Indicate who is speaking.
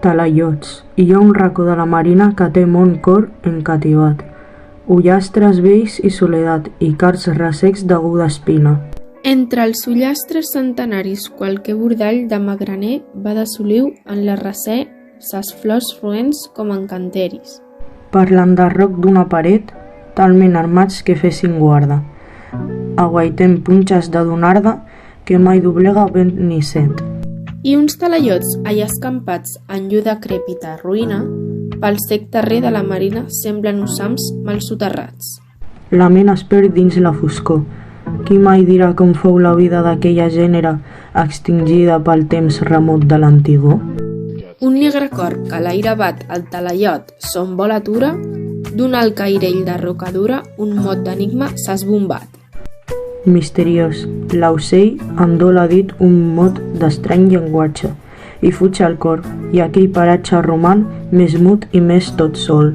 Speaker 1: Talaiots. Hi ha un racó de la marina que té mon cor encativat. Ullastres vells i soledat, i cards ressecs d'aguda espina.
Speaker 2: Entre els ullastres centenaris qualque bordall de magraner va de soliu en la recer ses flors roents com encanteris.
Speaker 1: Parlant de roc d'una paret, talment armats que fessin guarda. Aguaitem punxes de donarda que mai doblega vent ni set.
Speaker 2: I uns talaiots allà escampats en llur decrèpita ruïna, pel sec terrer de la marina semblen ussams mal soterrats.
Speaker 1: La ment es perd dins la foscor. Qui mai dirà com fou la vida d'aquella gènere extingida pel temps remot de l'antigor?
Speaker 2: Un negre cor que l'aire bat al talaiot son vol atura, d'un alt cairell de roca dura un mot d'enigma s'ha esbombat.
Speaker 1: Misteriós, l'aucell endola dit un mot d'estrany llenguatge i fuig al cor, i aquell paratge roman més mut i més tot sol.